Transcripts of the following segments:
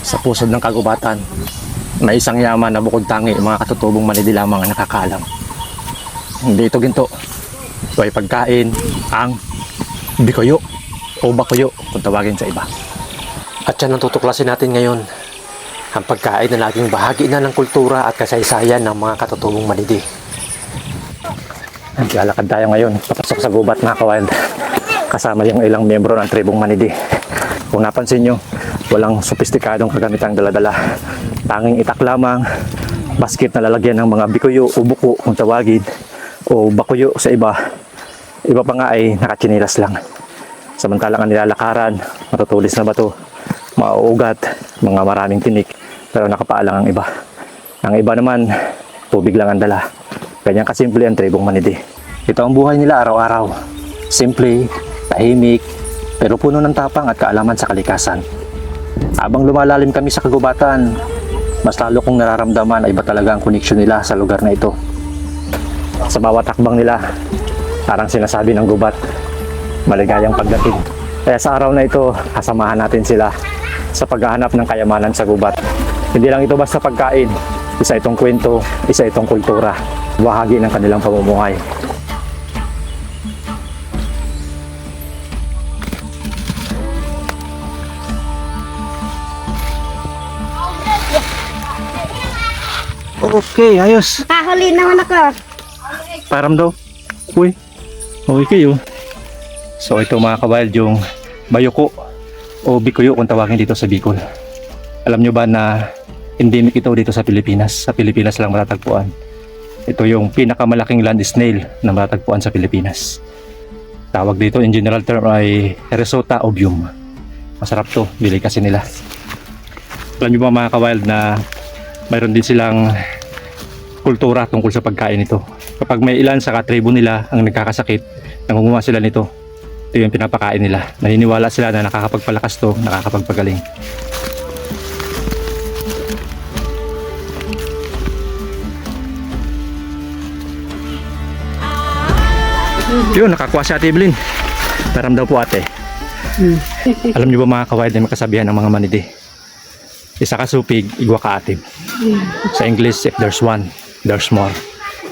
sa pusod ng kagubatan na isang yaman na bukod tangi mga katutubong manidi lamang ang nakakaalam. Hindi ito ginto. Ito ay pagkain ang bikuyo o bakuyo kung tawagin sa iba. At yan ang tutuklasin natin ngayon. Ang pagkain na laging bahagi na ng kultura at kasaysayan ng mga katutubong manidi. Lalakad tayo ngayon papasok sa gubat mga kawild. Kasama yung ilang miyembro ng tribong manidi. Kung napansin nyo, walang sopistikadong kagamitang daladala. Tanging itak lamang, basket na lalagyan ng mga bikuyo o buko kung tawagin, o bakuyo sa iba. Iba pa nga ay nakatsinilas lang. Samantalang ang nilalakaran, matutulis na bato, mauugat, mga maraming tinik, pero nakapaalang ang iba. Ang iba naman, tubig lang ang dala. Ganyan kasimple ang tribong manidi. Ito ang buhay nila araw-araw. Simple, tahimik, pero puno ng tapang at kaalaman sa kalikasan. Habang lumalalim kami sa kagubatan, mas lalo kong nararamdaman ay iba talaga ang koneksyon nila sa lugar na ito. Sa bawat hakbang nila, parang sinasabi ng gubat, maligayang pagdating. Kaya sa araw na ito, kasamahan natin sila sa paghahanap ng kayamanan sa gubat. Hindi lang ito basta pagkain, isa itong kwento, isa itong kultura, bahagi ng kanilang pamumuhay. Okay, ayos. Nakahuli naman ako. Param daw. Uy, okay kayo. So ito mga kawild, yung bayuko o bikuyo kung tawagin dito sa Bicol. Alam nyo ba na endemic ito dito sa Pilipinas? Sa Pilipinas lang matatagpuan. Ito yung pinakamalaking land snail na matatagpuan sa Pilipinas. Tawag dito in general term ay Heresota ovium. Masarap to, bili kasi nila. Alam nyo ba mga kawild na mayroon din silang kultura tungkol sa pagkain nito. Kapag may ilan sa katribo nila ang nagkakasakit, nangunguha sila nito. Ito yung pinapakain nila. Naniniwala sila na nakakapagpalakas to, nakakapagpagaling. Yun, nakakuha si Ate Evelyn. Param daw po ate. Alam niyo ba mga kawild na makasabihan ng mga manidi? Isa ka supig, igwa ka atim. Sa English, if there's one, there's more.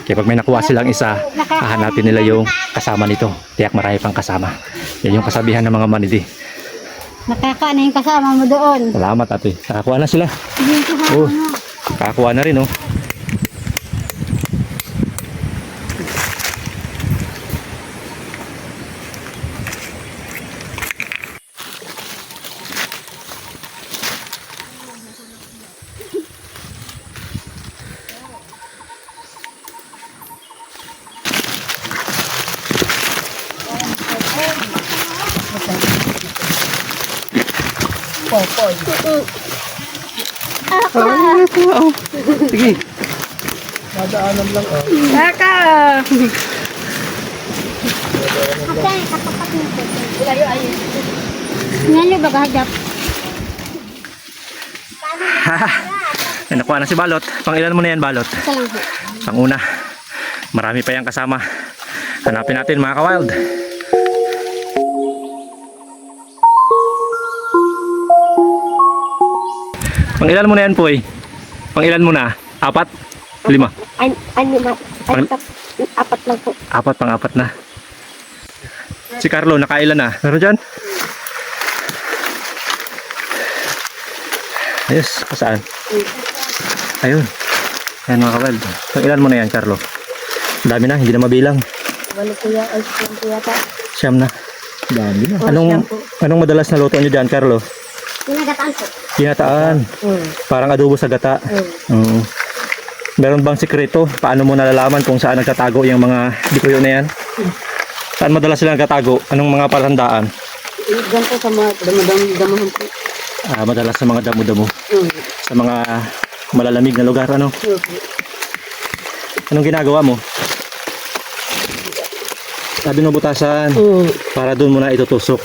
Kaya pag may nakuha silang isa, hahanapin nila yung kasama nito. Tiyak marami pang kasama. Yan yung kasabihan ng mga manidi. Nakaka na yung kasama mo doon. Salamat ate. Nakakuha na sila. Oh, nakakuha na rin oh. Sige. Dadaanan lang oh. Naka! Okay, katapat nito. Ilayo ayun. Ngayon ba kahagap? Ay, nakuha na si Balot. Pang ilan mo na yan Balot? Isa lang po. Pang una. Marami pa yung kasama. Hanapin natin mga kawild. Pang ilan mo na yan po eh? Pang ilan mo na? 4? 5? Ay, lima. Ay, apat lang po. 4, pang 4 na. Si Carlo, nakailan na? Meron dyan? Ayos, saan? Ayun. Ayan mga kawild. Pang ilan mo na yan Carlo? Dami na, hindi na mabilang. Walo kuya, ay kuya ta. Siyam na. Dami na. Anong madalas na luto nyo dyan Carlo? Pinagataan po. Ginataan. Parang adobo sa gata. Meron bang sikreto? Paano mo nalalaman kung saan nagtatago yung mga bikuyo na yan? Saan madalas sila nagtatago? Anong mga palatandaan? Diyan po sa mga damo-damuhan po. Madalas sa mga damo-damo. Sa mga malalamig na lugar, ano? Anong ginagawa mo? Sabi mo butasan. Para doon mo na itutusok.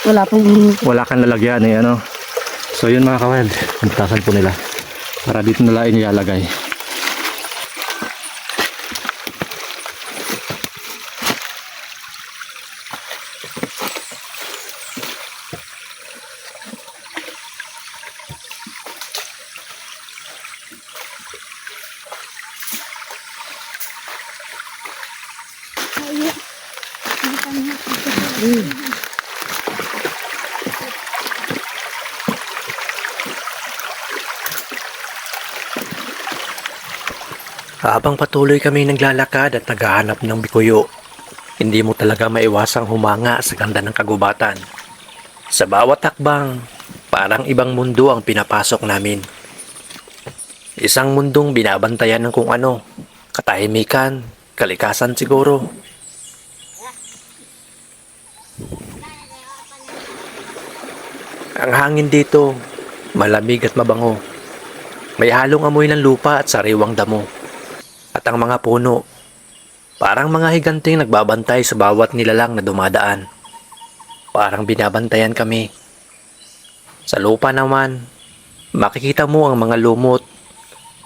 Wala pong... Wala kang lalagyan eh, ano? So yun mga kawild, butasan po nila. Para dito nila inilalagay. Habang patuloy kami naglalakad at naghahanap ng bikuyo, hindi mo talaga maiwasang humanga sa ganda ng kagubatan. Sa bawat hakbang, parang ibang mundo ang pinapasok namin. Isang mundong binabantayan ng kung ano, katahimikan, kalikasan siguro. Ang hangin dito, malamig at mabango. May halong amoy ng lupa at sariwang damo. At ang mga puno, parang mga higanting nagbabantay sa bawat nilalang na dumadaan. Parang binabantayan kami. Sa lupa naman, makikita mo ang mga lumot,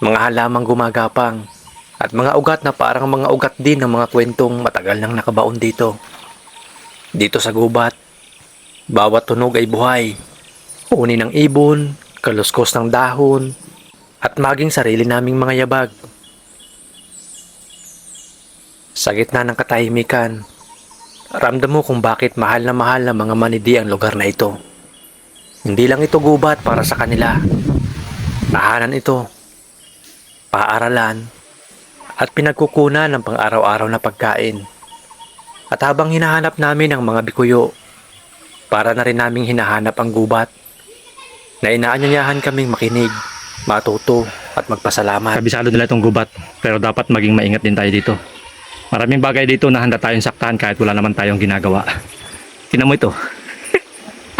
mga halamang gumagapang, at mga ugat na parang mga ugat din ng mga kwentong matagal nang nakabaon dito. Dito sa gubat, bawat tunog ay buhay. Uni ng ibon, kaluskos ng dahon, at maging sarili naming mga yabag. Sa gitna ng katahimikan, ramdam mo kung bakit mahal na mga manidi ang lugar na ito. Hindi lang ito gubat para sa kanila. Tahanan ito, paaralan, at pinagkukunan ng pang-araw-araw na pagkain. At habang hinahanap namin ang mga bikuyo, para na rin naming hinahanap ang gubat, na inaanyayahan kaming makinig, matuto, at magpasalamat. Kabisado nila itong gubat, pero dapat maging maingat din tayo dito. Maraming bagay dito na handa tayong saktahan kahit wala naman tayong ginagawa. Tingnan mo ito.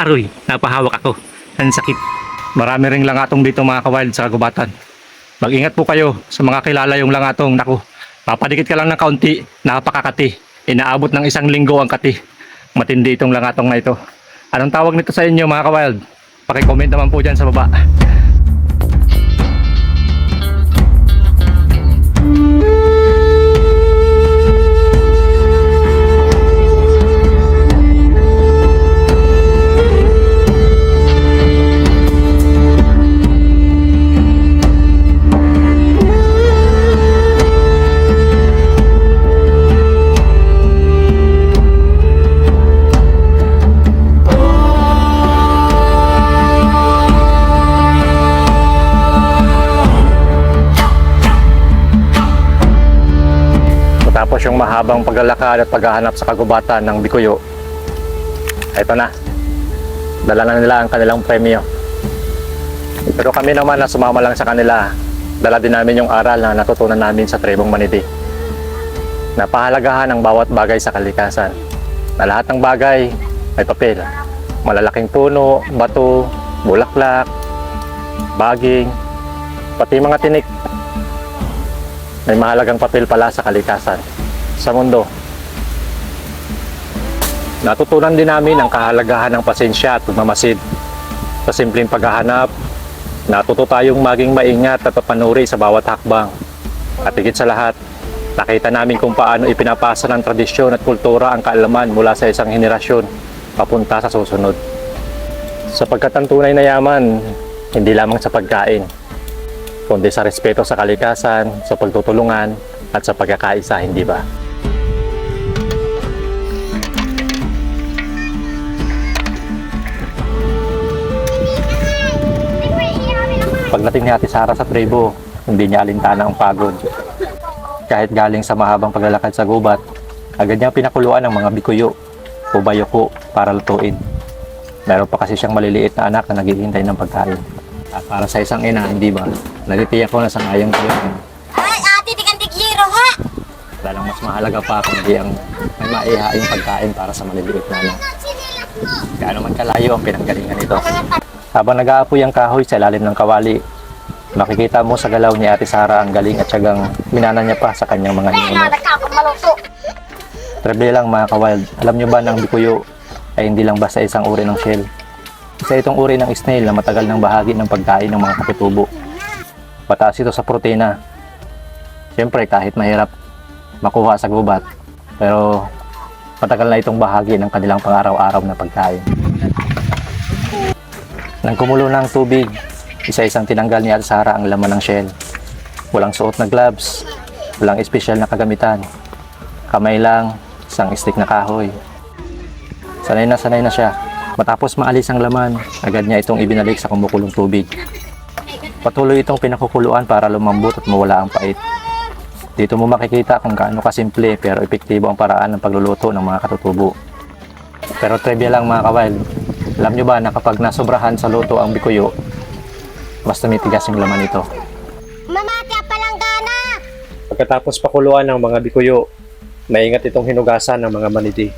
Aroy, napahawak ako. Ang sakit. Marami ring langatong dito mga kawild sa kagubatan. Mag-ingat po kayo sa mga kilala yung langatong. Naku, papadikit ka lang ng kaunti, napakakati. Inaabot ng 1 linggo ang kati. Matindi itong langatong na ito. Anong tawag nito sa inyo mga kawild? Paki-comment naman po dyan sa baba. Tapos yung mahabang paglalakad at paghahanap sa kagubatan ng bikuyo, ito na, dala na nila ang kanilang premyo. Pero kami naman na sumama lang sa kanila, dala din namin yung aral na natutunan namin sa tribong Manidi. Napahalagahan ang bawat bagay sa kalikasan, na lahat ng bagay ay papel. Malalaking puno, bato, bulaklak, baging, pati mga tinik, may mahalagang papel pala sa kalikasan, sa mundo. Natutunan din namin ang kahalagahan ng pasensya at pagmamasid. Sa simpleng paghahanap, natuto tayong maging maingat at papanuri sa bawat hakbang. At higit sa lahat, nakita namin kung paano ipinapasa ng tradisyon at kultura ang kaalaman mula sa isang henerasyon papunta sa susunod. Sapagkat ang tunay na yaman, hindi lamang sa pagkain, kundi sa respeto sa kalikasan, sa pagtutulungan, at sa pagkakaisa, hindi ba? Pagdating ni Ate Sara sa tribo, hindi niya alintana ang pagod. Kahit galing sa mahabang paglalakad sa gubat, agad niya pinakuluan ng mga bikuyo o bayoko para lutuin. Meron pa kasi siyang maliliit na anak na naghihintay ng pagkain. At para sa isang ina, hindi ba? Nagtitiyak ko na sang-ayong kayo. Ay, ate, di kantig hero, ha? Wala lang mas mahalaga pa kundi ang may maihaing pagkain para sa maliliit na anak. Gaano man kalayo ang pinanggalingan nito. Habang nag-aapoy ang kahoy sa ilalim ng kawali, makikita mo sa galaw ni Ate Sara ang galing at tiyagang minana niya pa sa kanyang mga ninuno. Trivia lang mga kawild, alam nyo ba na ang bikuyo ay hindi lang basta isang uri ng shell? Isa itong uri ng snail na matagal ng bahagi ng pagkain ng mga kapitubo. Mataas ito sa protina. Siyempre kahit mahirap makuha sa gubat, pero matagal na itong bahagi ng kanilang pang-araw-araw na pagkain. Nang kumulo ng tubig, isa-isang tinanggal ni Ate Sara ang laman ng shell. Walang suot na gloves, walang espesyal na kagamitan. Kamay lang, isang stick na kahoy. sanay na siya. Matapos maalis ang laman, agad niya itong ibinalik sa kumukulong tubig. Patuloy itong pinakukuluan para lumambot at mawala ang pait. Dito mo makikita kung gaano kasimple pero epektibo ang paraan ng pagluluto ng mga katutubo. Pero trivia lang mga kawild, alam nyo ba na kapag nasobrahan sa luto ang bikuyo, mas tumitigas yung laman nito. Mamati ang palanggana! Pagkatapos pakuluan ng mga bikuyo, maingat itong hinugasan ng mga manidi.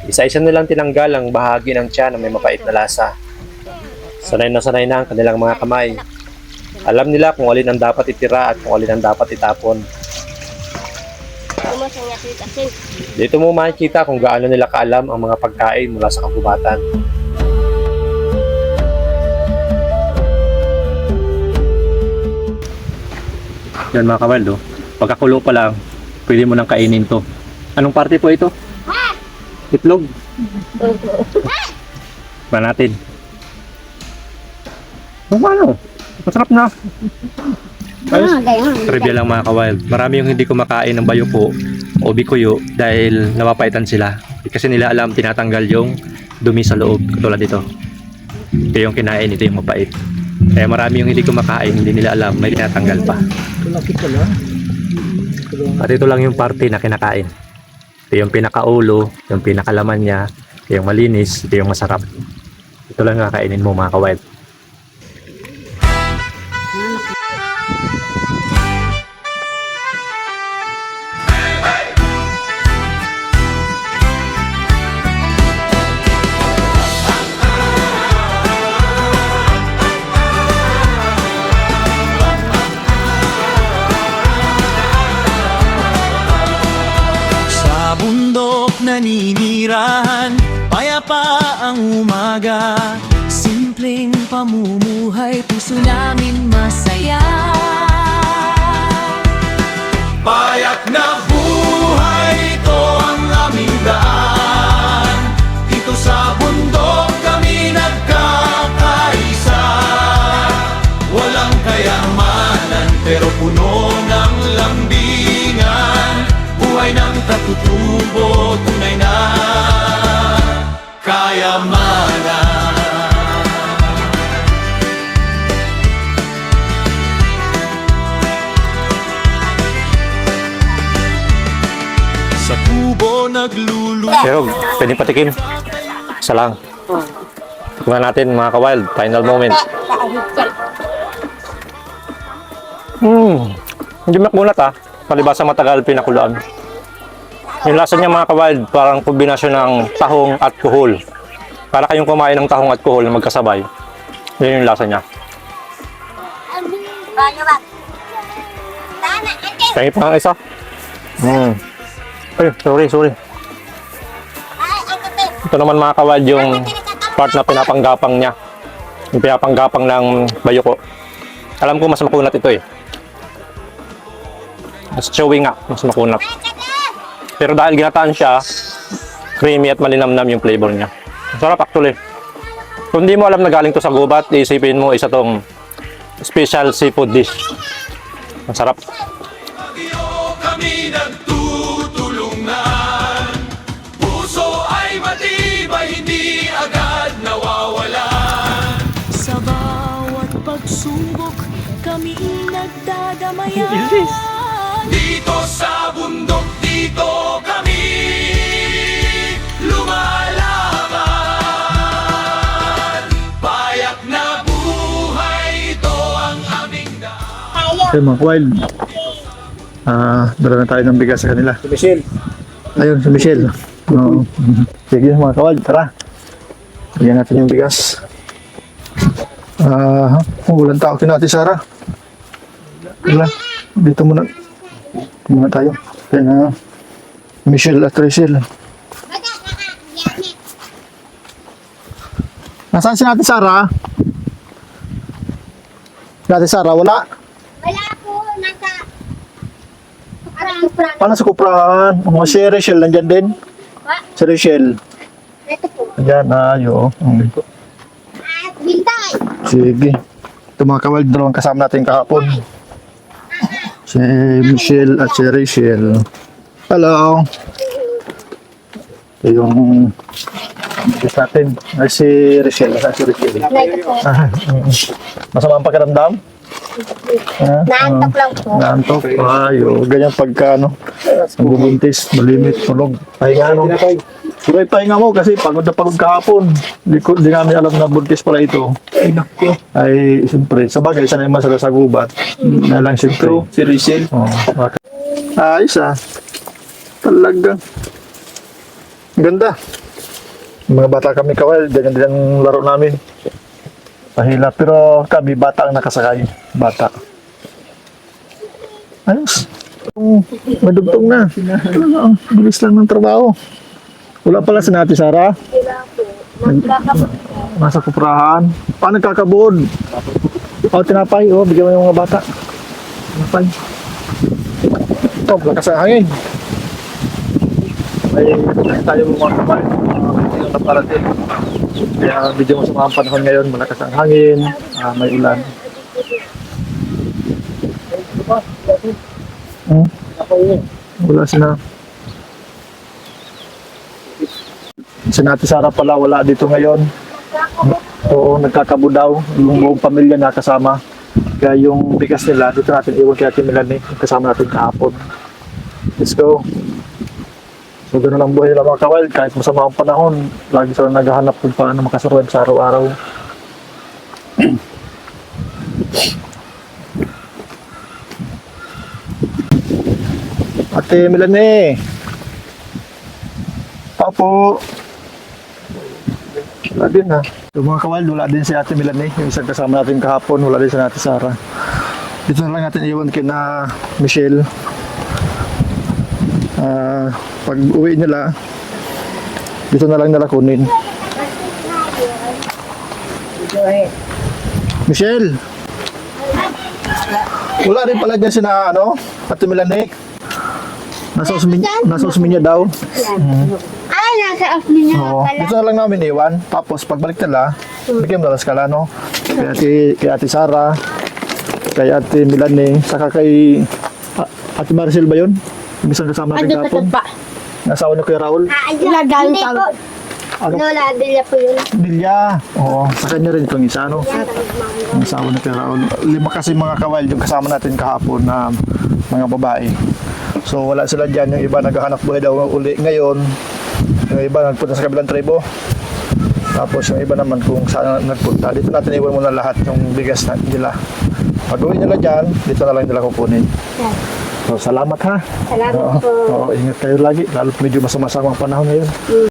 Isa-isa nilang tinanggal ang bahagi ng tiyan na may mapait na lasa. Sanay na ang kanilang mga kamay. Alam nila kung alin ang dapat itira at kung alin ang dapat itapon. Dito mo makikita kung gaano nila kaalam ang mga pagkain mula sa kagubatan. Yan mga kawild, oh. Pagkakulo pa lang, pwede mo nang kainin to. Anong parte po ito? Itlog. Ba natin? Ano? Masarap na. Trivia lang mga kawild. Marami yung hindi kumakain ng bayuko o bikuyo dahil napapaitan sila. Kasi nila alam tinatanggal yung dumi sa loob. Katulad dito. Ito yung kinain, ito yung mapait. Kaya marami yung hindi kumakain, hindi nila alam may tinatanggal pa. At ito lang yung parte na kinakain. Ito yung pinakaulo, yung pinakalaman niya, ito yung malinis, ito yung masarap. Ito lang kakainin mo mga kawild. Sa bundok naninirahan, payapa ang umaga. Simpleng pamumuhay, puso namin masaya. Payak na buhay, ito ang aming daan. Dito sa bundok kami nagkakaisa. Walang kayamanan, pero puno ng lambingan. Buhay ng katutubo, tunay na kayamanan. Sa tubo naglulu. Pero pwede patikim. Isa lang. Tingnan natin mga kawild. Final moment. Hindi makunat ah. Palibasa matagal pinakuluan. Yung lasa niya mga kawild, parang kombinasyon ng tahong at kuhol. Para kayong kumain ng tahong at kuhol na magkasabay. Yun yung lasa niya. Kaya pa ang isa. Ay, sorry. Ito naman mga kawild yung part na pinapanggapang niya. Yung pinapanggapang ng bayuko. Alam ko mas makunat ito eh. Mas chewy nga, mas makunat. Pero dahil ginataan siya, creamy at malinamnam yung flavor niya. Sarap actually. Kung di mo alam na galing to sa gubat, isipin mo isa tong special seafood dish. Ang sarap. Kami nagtutulungan. Puso ay matibay, hindi agad nawawalan. Sa bawat pagsubok, kami nagdadamayan. Dito sa bundok, dito kami lumalaban. Payak na buhay, ito ang aming daan. Okay mga kawild, dala na tayo ng bigas sa kanila. Si Michelle. Ayun, si Michelle. Oo. Sige mga kawild, tara. Bigyan natin yung bigas. Walang tao natin, Sarah. Wala. Dito muna. Dito muna tayo. Kaya Michelle at Rachel. Nasaan si Ate Sarah? Si Ate Sarah, wala. Wala po, nasa... Paano sa kuprahan? Si Rachel, nandyan din? Si Rachel. Ito po. Ayan, ayo. At bintay. Sige. Ito mga kawild, dalawang kasama natin kahapon. Si Michelle at si Rachel. Hello. Ito yung Yes natin. Ay, si Richelle. Nasaan si Richelle? Na ito po. Masama ang pakiramdam? Naantok lang po. Naantok. Ayo, ganyan pagka, ano, nagbubuntis, malimit, tulog. Pahinga, no? Pero pahinga mo kasi pagod na pagod kahapon. Di namin alam na buntis pala ito. Ay, naku. Ay, siyempre, sa bagay, sanay man sila sa gubat. Na lang siyempre. Si Richelle. Ayos ah. Talaga. Ganda. Mga bata kami kawal, ganyan din ang laro namin. Pahila, pero kami bata ang nakasakay. Bata. Ayos. May dugtong na. Talaga, ang bilis lang ng trabaho. Wala pala si Nati Sara. Nasa kuprahan. Paano nagkakabod? O, tinapay. O, bigyan mo yung mga bata. Tinapay. Ito, lakas ang hangin. May tayo mga kamay. Yung naparating. Kaya medyo mas mga panahon ngayon, malakas ang hangin, may ulan. Wala sila. Si Nati Sara pala wala dito ngayon. Oo, nagkakabo daw. Yung buong pamilya nakasama. Kaya yung bigas nila, dito natin iwan kay Ate Melanie. Kasama natin kahapon. Let's go. So, gano'n ang buhay nila mga kawild. Kahit masama ang panahon, lagi sila naghahanap kung paano makasurvive sa araw-araw. Ate Melanie! Apo! Wala din ha. So, mga kawild, wala din si Ate Melanie. Yung isang kasama natin kahapon, wala din si Ate Sara. Dito na lang natin iwan kina Michelle. Pag uwi nila, dito na lang nila kunin. Michelle! Wala rin pala dyan sina, ano, Ate Melanie. Nasa usmin niya daw. Ay, nasa off niya Oo. pala. Dito na lang namin iwan. Tapos pagbalik nila, bigyan mo na skala, no? Kay Ate Sara, kay Ate Melanie, saka kay Ate Maricel ba yun? Yung isang kasama natin kapon. Nasawa ni Kuya Raul. Ilagal po. Ano? Lola, Adela po yun. Bilya. Oo, sa kanya rin itong isa, no? Ang asawa ni Kuya Raul. 5 kasi mga kawal yung kasama natin kahapon na mga babae. So wala sila dyan. Yung iba naghahanap buhay daw uli ngayon. Yung iba nagpunta sa kabilang tribo. Tapos yung iba naman kung saan nagpunta. Dito natin iwan muna lahat yung bigas na nila. Pag uwi nila dyan, dito na lang nila kukunin. So salamat ha. Salamat po. Oo, ingat kayo lagi. Lalo medyo masama-sama ang panahon ngayon.